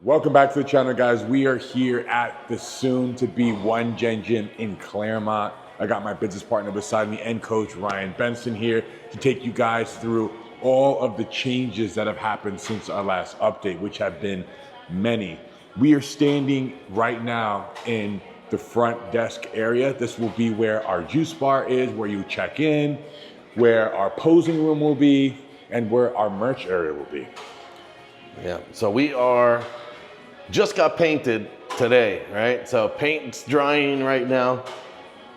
Welcome back to the channel, guys. We are here at the soon-to-be One Gen Gym in Claremont. I got my business partner beside me and coach Ryan Benson here to take you guys through all of the changes that have happened since our last update, which have been many. We are standing right now in the front desk area. This will be where our juice bar is, where you check in, where our posing room will be, and where our merch area will be. Yeah, so we just got painted today, right? So paint's drying right now.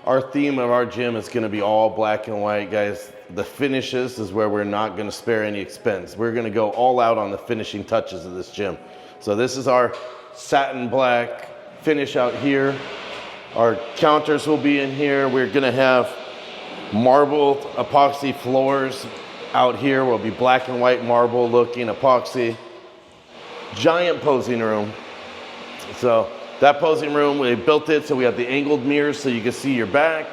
Our theme of our gym is gonna be all black and white, guys. The finishes is where we're not gonna spare any expense. We're gonna go all out on the finishing touches of this gym. So this is our satin black finish out here. Our counters will be in here. We're gonna have marble epoxy floors out here. Will be black and white marble looking epoxy. Giant posing room. So that posing room, we built it so we have the angled mirrors so you can see your back.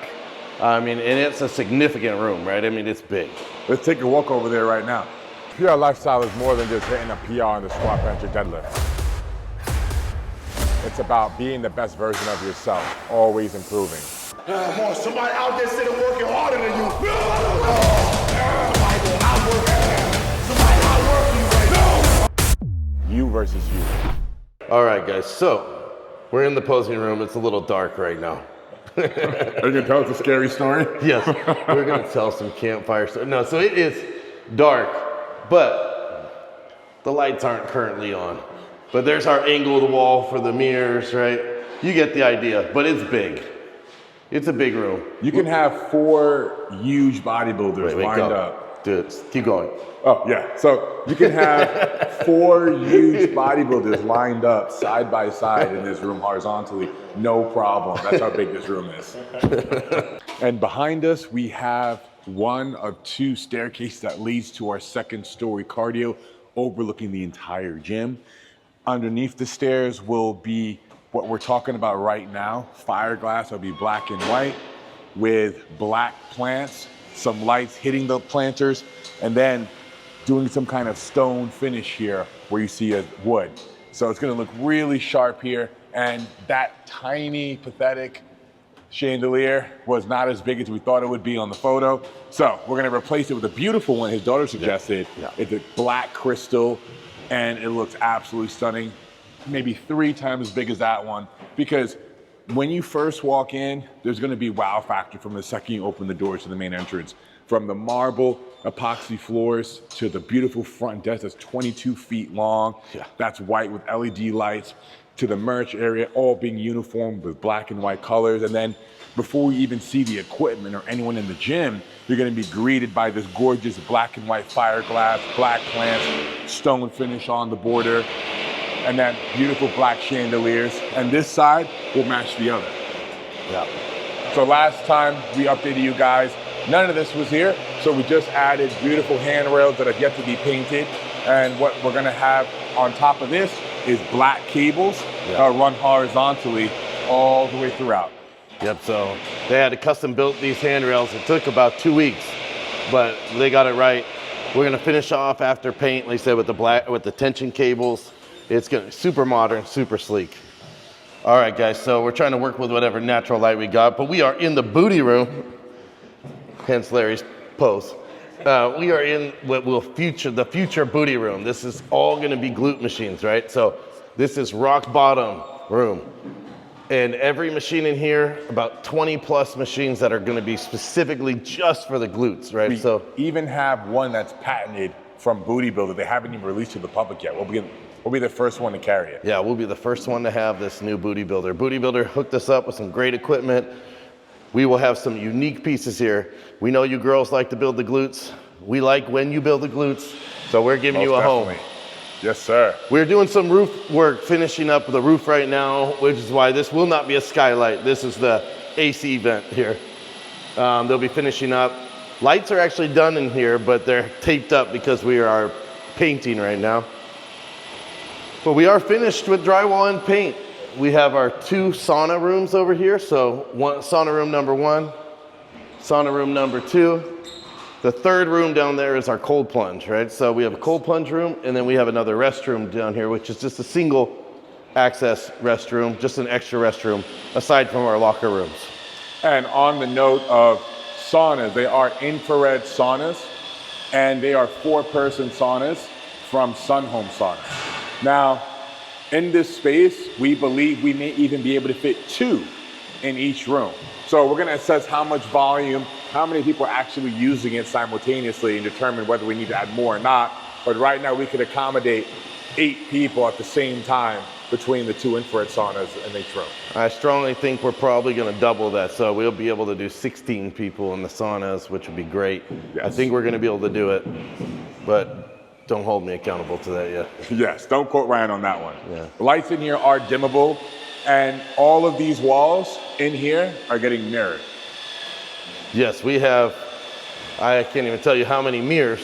I mean, and it's a significant room, right? I mean, it's big. Let's take a walk over there right now. PR Lifestyle is more than just hitting a PR on the squat, bench, or deadlift. It's about being the best version of yourself, always improving. Come on, somebody out there sitting working harder than you. Somebody go outwork you. Somebody outwork you right now. You versus you. All right, guys, so we're in the posing room. It's a little dark right now. Are you gonna tell us a scary story? Yes, we're gonna tell some campfire story. No, so it is dark, but the lights aren't currently on. But there's our angled wall for the mirrors, right? You get the idea, but it's big. It's a big room. You can have 4 huge bodybuilders lined go. up. Dude, keep going. Oh, yeah. So you can have 4 huge bodybuilders lined up side by side in this room horizontally. No problem. That's how big this room is. And behind us, we have one of 2 staircases that leads to our 2nd story cardio overlooking the entire gym. Underneath the stairs will be what we're talking about right now. Fireglass will be black and white with black plants, some lights hitting the planters, and then doing some kind of stone finish here where you see a wood. So it's gonna look really sharp here. And that tiny, pathetic chandelier was not as big as we thought it would be on the photo. So we're gonna replace it with a beautiful one his daughter suggested. Yeah. It's a black crystal, and it looks absolutely stunning. Maybe 3 times as big as that one, because when you first walk in, there's gonna be wow factor from the second you open the doors to the main entrance. From the marble epoxy floors to the beautiful front desk that's 22 feet long, that's white with LED lights, to the merch area, all being uniform with black and white colors. And then before you even see the equipment or anyone in the gym, you're gonna be greeted by this gorgeous black and white fiberglass, black plants, stone finish on the border, and then beautiful black chandeliers. And this side will match the other. Yeah. So last time we updated you guys, none of this was here. So we just added beautiful handrails that have yet to be painted. And what we're gonna have on top of this is black cables that run horizontally all the way throughout. Yep, so they had to custom built these handrails. It took about 2 weeks, but they got it right. We're gonna finish off after paint, like I said, with the tension cables. It's gonna be super modern, super sleek. All right, guys, so we're trying to work with whatever natural light we got, but we are in the booty room, hence Larry's pose. We are in what will the future booty room. This is all gonna be glute machines, right? So this is rock bottom room. And every machine in here, about 20 plus machines that are gonna be specifically just for the glutes, right? We even have one that's patented from Booty Builder. They haven't even released to the public yet. We'll be the first one to carry it. Yeah, we'll be the first one to have this new Booty Builder. Booty Builder hooked us up with some great equipment. We will have some unique pieces here. We know you girls like to build the glutes. We like when you build the glutes, so we're giving you a home. Yes, sir. We're doing some roof work, finishing up the roof right now, which is why this will not be a skylight. This is the AC vent here. They'll be finishing up. Lights are actually done in here, but they're taped up because we are painting right now. But we are finished with drywall and paint. We have our 2 sauna rooms over here. So sauna room number 1, sauna room number 2. The third room down there is our cold plunge, right? So we have a cold plunge room, and then we have another restroom down here, which is just a single access restroom, just an extra restroom, aside from our locker rooms. And on the note of saunas, they are infrared saunas, and they are 4-person saunas from Sunhome Sauna. Now, in this space, we believe we may even be able to fit 2 in each room. So we're gonna assess how much volume, how many people are actually using it simultaneously and determine whether we need to add more or not. But right now we could accommodate 8 people at the same time between the 2 infrared saunas in each room. I strongly think we're probably gonna double that, so we'll be able to do 16 people in the saunas, which would be great. Yes. I think we're gonna be able to do it, but don't hold me accountable to that yet. Yes, don't quote Ryan on that one. Yeah. The lights in here are dimmable, and all of these walls in here are getting mirrored. Yes, we have, I can't even tell you how many mirrors.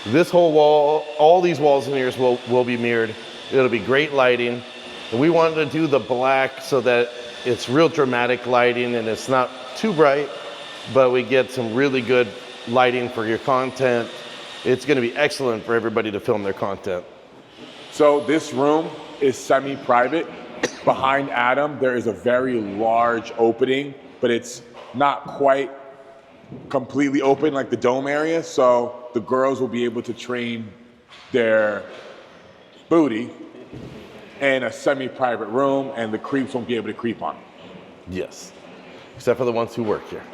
This whole wall, all these walls in here will be mirrored. It'll be great lighting. And we wanted to do the black so that it's real dramatic lighting and it's not too bright, but we get some really good lighting for your content. It's gonna be excellent for everybody to film their content. So this room is semi-private. Behind Adam, there is a very large opening, but it's not quite completely open like the dome area. So the girls will be able to train their booty in a semi-private room, and the creeps won't be able to creep on. Yes, except for the ones who work here.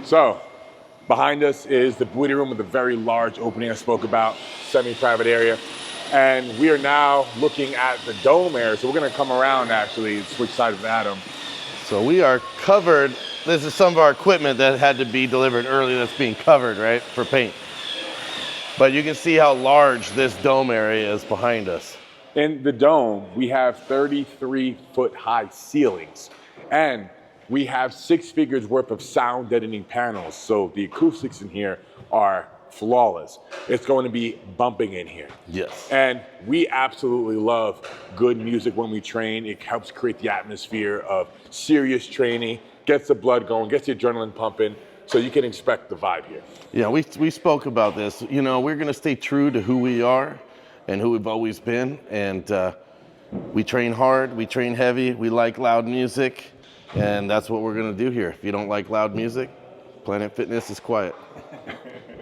So behind us is the booty room with a very large opening I spoke about, semi-private area. And we are now looking at the dome area. So we're gonna come around actually and switch sides with Adam. So we are covered. This is some of our equipment that had to be delivered early that's being covered, right, for paint. But you can see how large this dome area is behind us. In the dome, we have 33-foot high ceilings, and we have 6 figures worth of sound deadening panels. So the acoustics in here are flawless. It's going to be bumping in here. Yes. And we absolutely love good music when we train. It helps create the atmosphere of serious training, gets the blood going, gets the adrenaline pumping. So you can expect the vibe here. Yeah, we spoke about this. You know, we're gonna stay true to who we are and who we've always been. And we train hard, we train heavy, we like loud music, and that's what we're gonna do here. If you don't like loud music, Planet Fitness is quiet.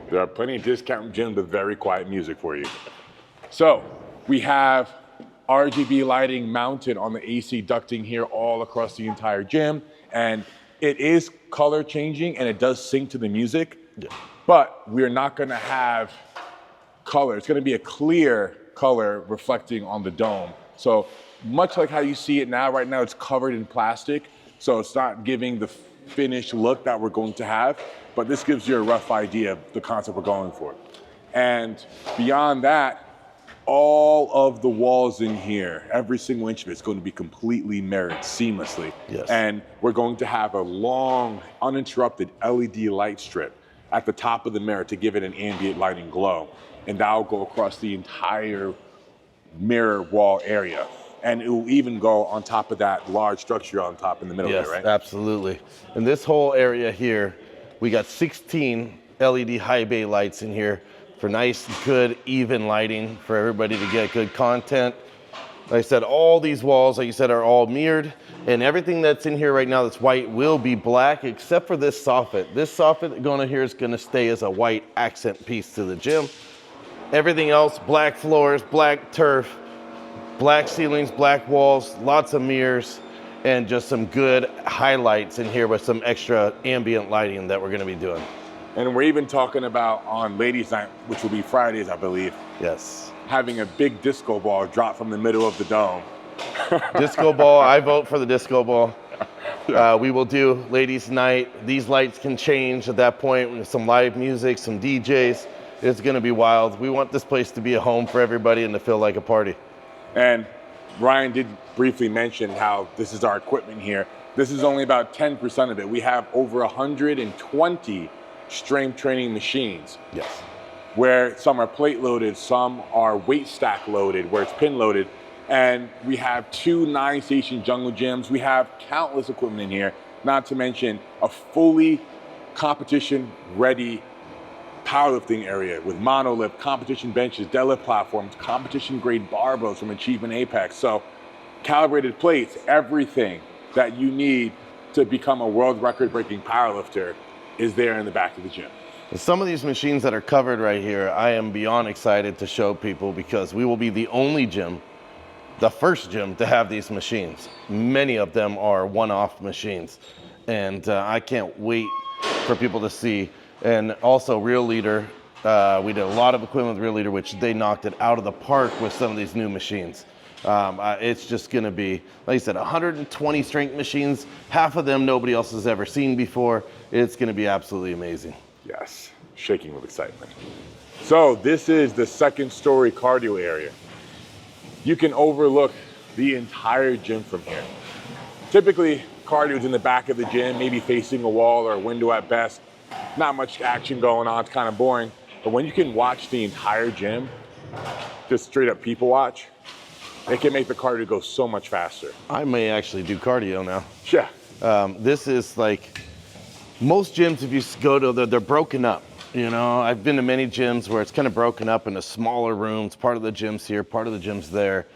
There are plenty of discount gyms with very quiet music for you. So we have RGB lighting mounted on the AC ducting here all across the entire gym. And it is color changing and it does sync to the music, but we're not gonna have color. It's gonna be a clear color reflecting on the dome. So much like how you see it now, right now it's covered in plastic, so it's not giving the finished look that we're going to have, but this gives you a rough idea of the concept we're going for. And beyond that, all of the walls in here, every single inch of it is going to be completely mirrored seamlessly. Yes. And we're going to have a long, uninterrupted LED light strip at the top of the mirror to give it an ambient lighting glow. And that'll go across the entire mirror wall area. And it will even go on top of that large structure on top in the middle Yes, there, right? absolutely. And this whole area here, we got 16 LED high bay lights in here for nice, good, even lighting for everybody to get good content. Like I said, all these walls, like you said, are all mirrored, and everything that's in here right now that's white will be black, except for this soffit. This soffit going in here is gonna stay as a white accent piece to the gym. Everything else, black floors, black turf, black ceilings, black walls, lots of mirrors, and just some good highlights in here with some extra ambient lighting that we're gonna be doing. And we're even talking about on ladies' night, which will be Fridays, I believe, Yes. having a big disco ball drop from the middle of the dome. Disco ball, I vote for the disco ball. We will do ladies' night. These lights can change at that point with some live music, some DJs. It's gonna be wild. We want this place to be a home for everybody and to feel like a party. And Ryan did briefly mention how this is our equipment here. This is only about 10% of it. We have over 120 strength training machines, Yes. where some are plate loaded, some are weight stack loaded, where it's pin loaded. And we have 2 9-station jungle gyms. We have countless equipment in here, not to mention a fully competition-ready powerlifting area with monolift, competition benches, deadlift platforms, competition-grade barbells from Achievement Apex. So calibrated plates, everything that you need to become a world record-breaking powerlifter is there in the back of the gym. Some of these machines that are covered right here, I am beyond excited to show people because we will be the only gym, the first gym to have these machines. Many of them are one-off machines. And I can't wait for people to see. And also Real Leader, we did a lot of equipment with Real Leader, which they knocked it out of the park with some of these new machines. It's just gonna be, like I said, 120 strength machines, half of them nobody else has ever seen before. It's gonna be absolutely amazing. Yes, shaking with excitement. So this is the second story cardio area. You can overlook the entire gym from here. Typically, cardio is in the back of the gym, maybe facing a wall or a window at best. Not much action going on, it's kind of boring. But when you can watch the entire gym, just straight up people watch, it can make the cardio go so much faster. I may actually do cardio now. Yeah. This is like, most gyms, if you go to, they're broken up. You know, I've been to many gyms where it's kind of broken up into smaller rooms. Part of the gym's here, part of the gym's there.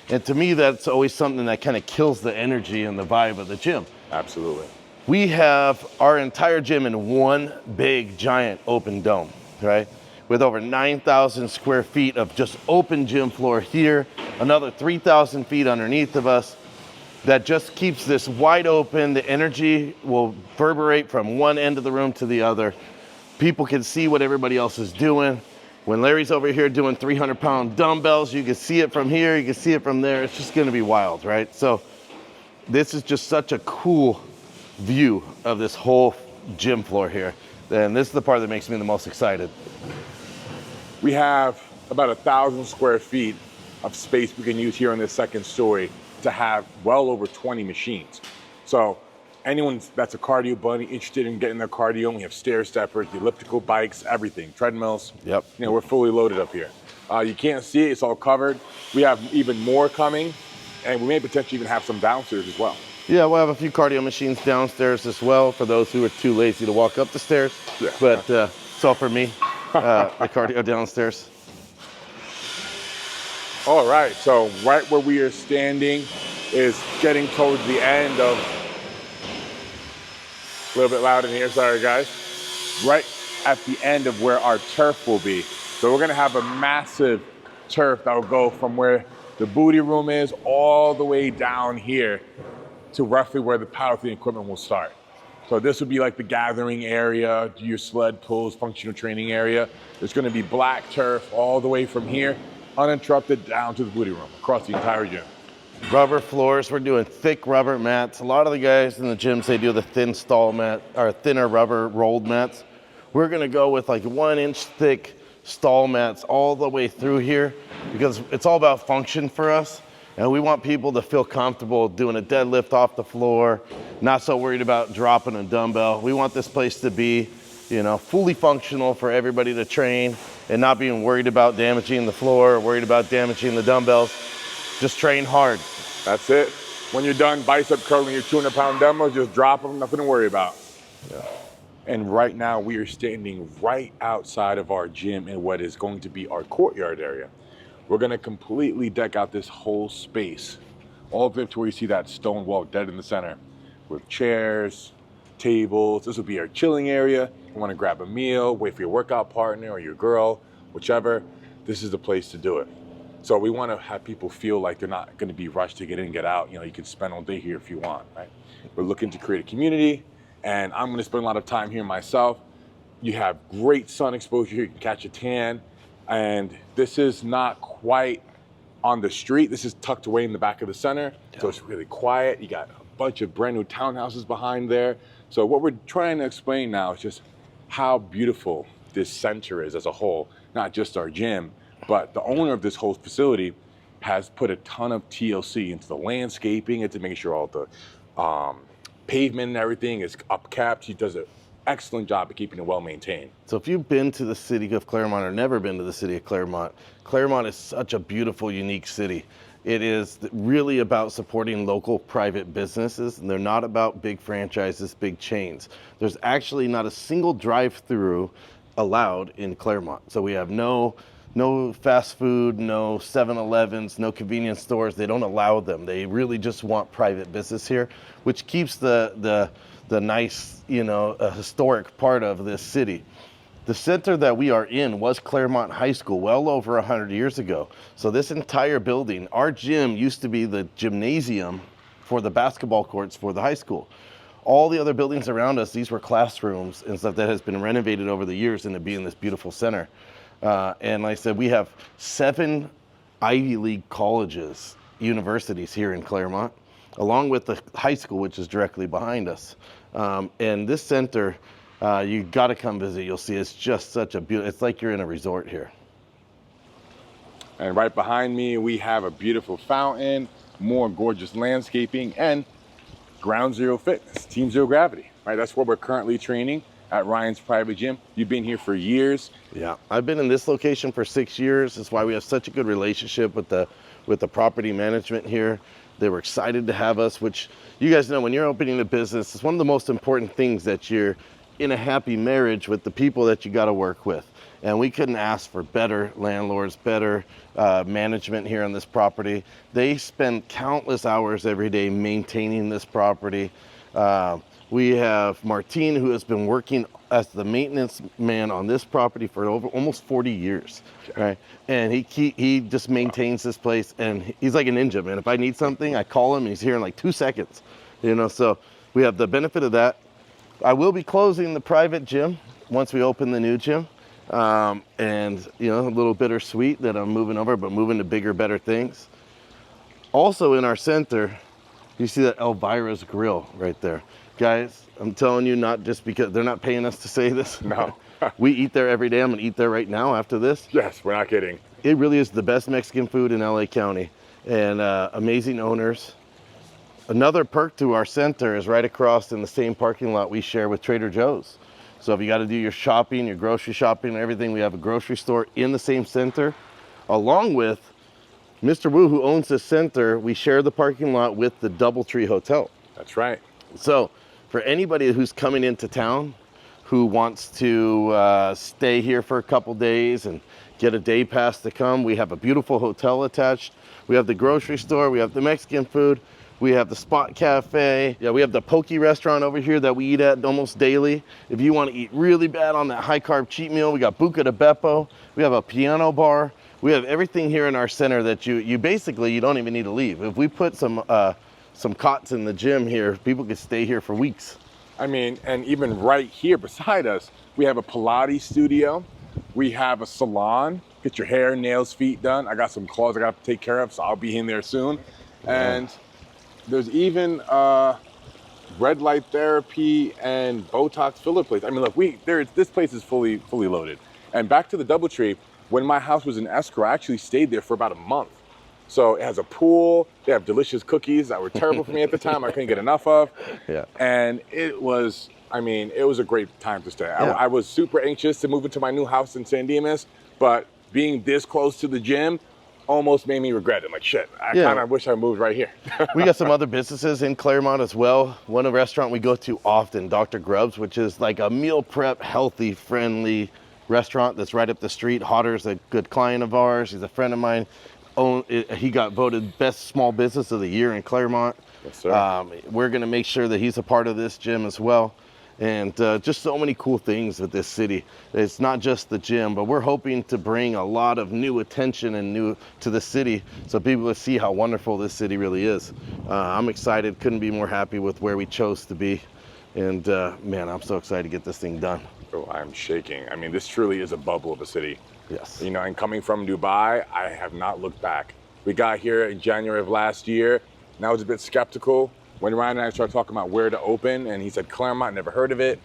And to me, that's always something that kind of kills the energy and the vibe of the gym. Absolutely. We have our entire gym in one big, giant open dome, right? With over 9,000 square feet of just open gym floor here, another 3,000 feet underneath of us. That just keeps this wide open. The energy will reverberate from one end of the room to the other. People can see what everybody else is doing. When Larry's over here doing 300-pound dumbbells, you can see it from here, you can see it from there. It's just gonna be wild, right? So this is just such a cool view of this whole gym floor here. And this is the part that makes me the most excited. We have about 1,000 square feet of space we can use here on this second story to have well over 20 machines. So anyone that's a cardio bunny interested in getting their cardio, we have stair steppers, the elliptical bikes, everything, treadmills. Yep. You know, we're fully loaded up here. You can't see it, it's all covered. We have even more coming, and we may potentially even have some downstairs as well. Yeah, we'll have a few cardio machines downstairs as well for those who are too lazy to walk up the stairs. Yeah. But it's all for me, the cardio downstairs. All right, so right where we are standing is getting towards the end of, a little bit loud in here, sorry guys. Right at the end of where our turf will be. So we're gonna have a massive turf that will go from where the booty room is all the way down here to roughly where the powerlifting equipment will start. So this would be like the gathering area, your sled pulls, functional training area. There's gonna be black turf all the way from here, uninterrupted down to the booty room, across the entire gym. Rubber floors, we're doing thick rubber mats. A lot of the guys in the gyms, they do the thin stall mat, or thinner rubber rolled mats. We're gonna go with like 1 inch thick stall mats all the way through here because it's all about function for us. And we want people to feel comfortable doing a deadlift off the floor, not so worried about dropping a dumbbell. We want this place to be, you know, fully functional for everybody to train and not being worried about damaging the floor or worried about damaging the dumbbells. Just train hard. That's it. When you're done bicep curling your 200-pound dumbbells, just drop them, nothing to worry about. Yeah. And right now we are standing right outside of our gym in what is going to be our courtyard area. We're gonna completely deck out this whole space, all the way to where you see that stone wall dead in the center, with chairs, tables. This will be our chilling area. You wanna grab a meal, wait for your workout partner or your girl, whichever, this is the place to do it. So we wanna have people feel like they're not gonna be rushed to get in and get out. You know, you can spend all day here if you want, right? We're looking to create a community, and I'm gonna spend a lot of time here myself. You have great sun exposure here, you can catch a tan, and this is not quite on the street. This is tucked away in the back of the center, so it's really quiet. You got a bunch of brand new townhouses behind there. So what we're trying to explain now is just how beautiful this center is as a whole, not just our gym, but the owner of this whole facility has put a ton of TLC into the landscaping, into making sure all the pavement and everything is upkept. He does an excellent job of keeping it well maintained. So if you've been to the city of Claremont or never been to the city of Claremont, Claremont is such a beautiful, unique city. It is really about supporting local private businesses, and they're not about big franchises, big chains. There's actually not a single drive-through allowed in Claremont. So we have no fast food, no 7-Elevens, no convenience stores. They don't allow them. They really just want private business here, which keeps the nice, historic part of this city. The center that we are in was Claremont High School well over 100 years ago. So this entire building, our gym used to be the gymnasium for the basketball courts for the high school. All the other buildings around us, these were classrooms and stuff that has been renovated over the years into being this beautiful center. And like I said, we have 7 Ivy League colleges, universities here in Claremont, along with the high school, which is directly behind us. And this center, you got to come visit. You'll see it's just such a beautiful, it's like you're in a resort here. And right behind me, we have a beautiful fountain, more gorgeous landscaping, and Ground Zero Fitness, Team Zero Gravity, right? That's where we're currently training at Ryan's private gym. You've been here for years. Yeah, I've been in this location for 6 years. That's why we have such a good relationship with the property management here. They were excited to have us, which you guys know when you're opening a business, it's one of the most important things that you're in a happy marriage with the people that you got to work with. And we couldn't ask for better landlords, better management here on this property. They spend countless hours every day maintaining this property. We have Martin, who has been working as the maintenance man on this property for almost 40 years, right? And he just maintains this place, and he's like a ninja, man. If I need something, I call him, and he's here in like 2 seconds, So we have the benefit of that. I will be closing the private gym once we open the new gym. And a little bittersweet that I'm moving over, but moving to bigger, better things. Also in our center, you see that Elvira's Grill right there. Guys, I'm telling you, not just because they're not paying us to say this. No. We eat there every day. I'm gonna eat there right now after this. Yes, we're not kidding. It really is the best Mexican food in LA County, and amazing owners. Another perk to our center is right across in the same parking lot we share with Trader Joe's. So if you got to do your shopping, your grocery shopping and everything, we have a grocery store in the same center. Along with Mr. Wu, who owns this center, we share the parking lot with the DoubleTree Hotel. That's right. So for anybody who's coming into town, who wants to stay here for a couple days and get a day pass to come, we have a beautiful hotel attached. We have the grocery store, we have the Mexican food, we have the Spot Cafe. Yeah, we have the Poke restaurant over here that we eat at almost daily. If you want to eat really bad on that high carb cheat meal, we got Buca de Beppo. We have a piano bar. We have everything here in our center that you basically, you don't even need to leave. If we put some cots in the gym here, people could stay here for weeks. I mean, and even right here beside us, we have a Pilates studio. We have a salon. Get your hair, nails, feet done. I got some claws I got to take care of, so I'll be in there soon. And there's even red light therapy and Botox filler place. I mean, look, this place is fully loaded. And back to the DoubleTree, when my house was in escrow, I actually stayed there for about a month. So it has a pool. They have delicious cookies that were terrible for me at the time. I couldn't get enough of. Yeah. And it was a great time to stay. Yeah. I was super anxious to move into my new house in San Dimas, but being this close to the gym almost made me regret it. Like, shit, I kind of wish I moved right here. We got some other businesses in Claremont as well. One restaurant we go to often, Dr. Grubb's, which is like a meal prep, healthy, friendly restaurant that's right up the street. Hodder's a good client of ours. He's a friend of mine. He got voted best small business of the year in Claremont. Yes, sir. We're going to make sure that he's a part of this gym as well. And just so many cool things with this city. It's not just the gym, but we're hoping to bring a lot of new attention and new to the city so people will see how wonderful this city really is. I'm excited, couldn't be more happy with where we chose to be. And man, I'm so excited to get this thing done. Oh, I'm shaking. I mean, this truly is a bubble of a city. Yes. And coming from Dubai, I have not looked back. We got here in January of last year, and I was a bit skeptical when Ryan and I started talking about where to open, and he said Claremont, never heard of it.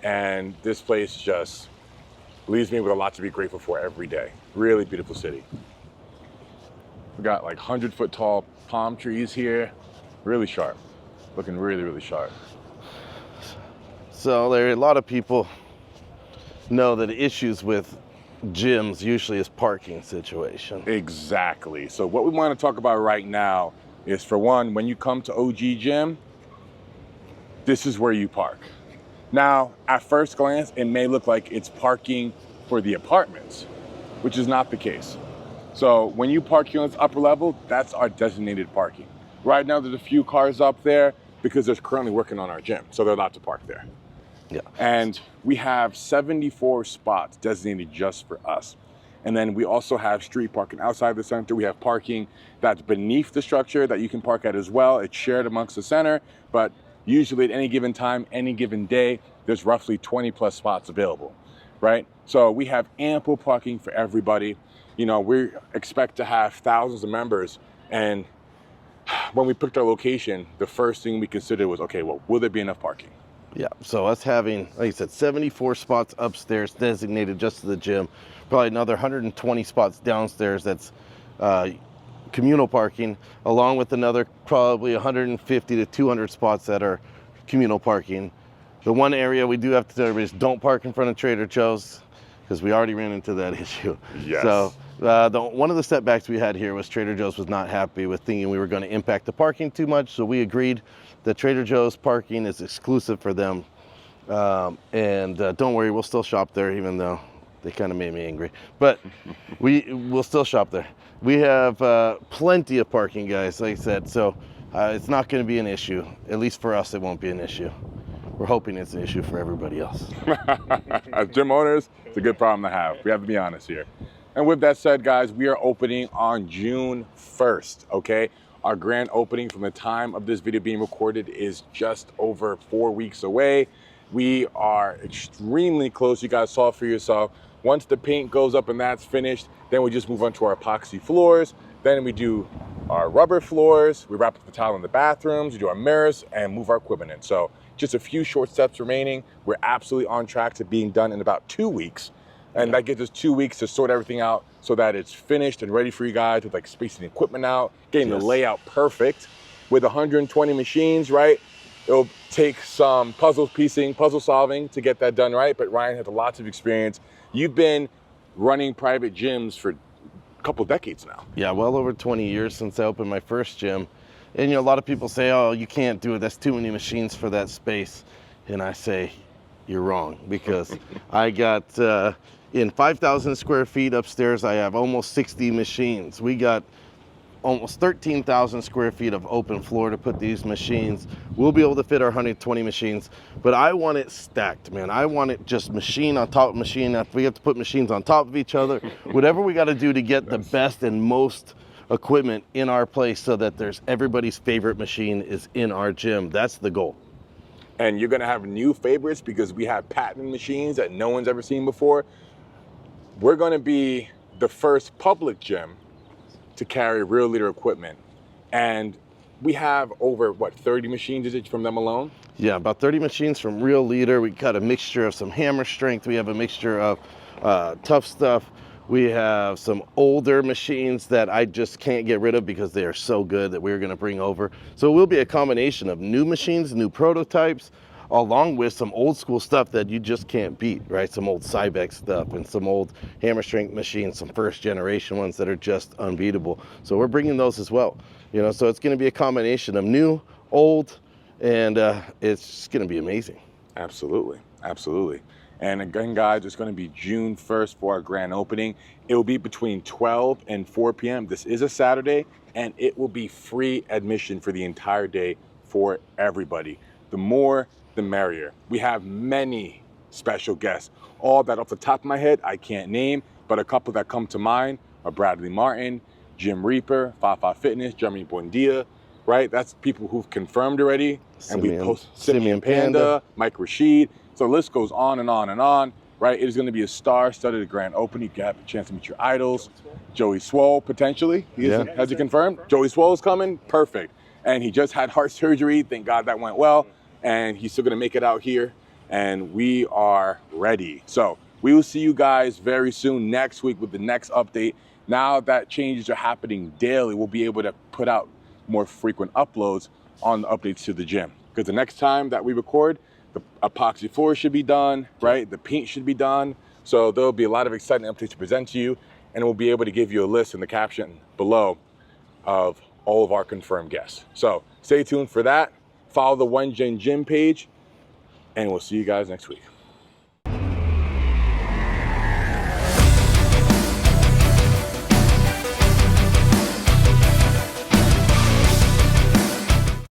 And this place just leaves me with a lot to be grateful for every day. Really beautiful city. We got like 100-foot tall palm trees here. Really sharp. Looking really, really sharp. So there are a lot of people know that issues with gyms usually is parking situation. Exactly. So what we want to talk about right now is, for one, when you come to OG Gym, this is where you park. Now, at first glance, it may look like it's parking for the apartments, which is not the case. So when you park here on this upper level, that's our designated parking. Right now, there's a few cars up there because they're currently working on our gym, so they're allowed to park there. Yeah. And we have 74 spots designated just for us. And then we also have street parking outside the center. We have parking that's beneath the structure that you can park at as well. It's shared amongst the center, but usually at any given time, any given day, there's roughly 20 plus spots available, right? So we have ample parking for everybody. You know, we expect to have thousands of members, and when we picked our location, the first thing we considered was, okay, well, will there be enough parking? Yeah, so us having, like you said, 74 spots upstairs designated just to the gym, probably another 120 spots downstairs that's communal parking, along with another probably 150 to 200 spots that are communal parking. The one area we do have to tell everybody is don't park in front of Trader Joe's, because we already ran into that issue. Yes. So one of the setbacks we had here was Trader Joe's was not happy with thinking we were going to impact the parking too much, so we agreed that Trader Joe's parking is exclusive for them. And don't worry, we'll still shop there, even though they kind of made me angry. But we'll still shop there. We have plenty of parking, guys, like I said, so it's not going to be an issue. At least for us, it won't be an issue. We're hoping it's an issue for everybody else. As gym owners, it's a good problem to have. We have to be honest here. And with that said, guys, we are opening on June 1st, okay? Our grand opening from the time of this video being recorded is just over 4 weeks away. We are extremely close. You guys saw it for yourself. Once the paint goes up and that's finished, then we just move on to our epoxy floors. Then we do our rubber floors. We wrap up the tile in the bathrooms. We do our mirrors and move our equipment in. So just a few short steps remaining. We're absolutely on track to being done in about 2 weeks. And that gives us 2 weeks to sort everything out so that it's finished and ready for you guys, with like spacing the equipment out, getting the layout perfect. With 120 machines, right? It'll take some puzzle solving to get that done right, but Ryan has lots of experience. You've been running private gyms for a couple decades now. Yeah, well over 20 years since I opened my first gym. And you know, a lot of people say, oh, you can't do it, that's too many machines for that space. And I say, you're wrong, because I got in 5,000 square feet upstairs, I have almost 60 machines. We got almost 13,000 square feet of open floor to put these machines. We'll be able to fit our 120 machines, but I want it stacked, man. I want it just machine on top of machine. If we have to put machines on top of each other, whatever we got to do to get the best and most equipment in our place so that there's everybody's favorite machine is in our gym. That's the goal. And you're gonna have new favorites because we have patented machines that no one's ever seen before. We're gonna be the first public gym to carry Real Leader equipment. And we have over, 30 machines is it from them alone? Yeah, about 30 machines from Real Leader. We got a mixture of some hammer strength. We have a mixture of tough stuff. We have some older machines that I just can't get rid of because they are so good that we're gonna bring over. So it will be a combination of new machines, new prototypes, along with some old school stuff that you just can't beat, right? Some old Cybex stuff and some old hammer strength machines, some first generation ones that are just unbeatable. So we're bringing those as well, you know, so it's gonna be a combination of new, old, and it's just gonna be amazing. Absolutely, absolutely. And again, guys, it's gonna be June 1st for our grand opening. It will be between 12 and 4 p.m. This is a Saturday, and it will be free admission for the entire day for everybody. The more, the merrier. We have many special guests, all that off the top of my head I can't name, but a couple that come to mind are Bradley Martin, Jim Reaper, Fafa Fitness, Jeremy Buendia, right? That's people who've confirmed already. And we post Simeon Panda, Mike Rashid. So the list goes on and on and on, right? It is gonna be a star-studded grand opening. You have a chance to meet your idols. Joey Swole, potentially. Has he confirmed? Joey Swole is coming, perfect. And he just had heart surgery, thank God that went well. And he's still gonna make it out here, and we are ready. So we will see you guys very soon next week with the next update. Now that changes are happening daily, we'll be able to put out more frequent uploads on the updates to the gym. Because the next time that we record, the epoxy floor should be done, right? The paint should be done. So there'll be a lot of exciting updates to present to you, and we'll be able to give you a list in the caption below of all of our confirmed guests. So stay tuned for that. Follow the One Gen Gym page, and we'll see you guys next week.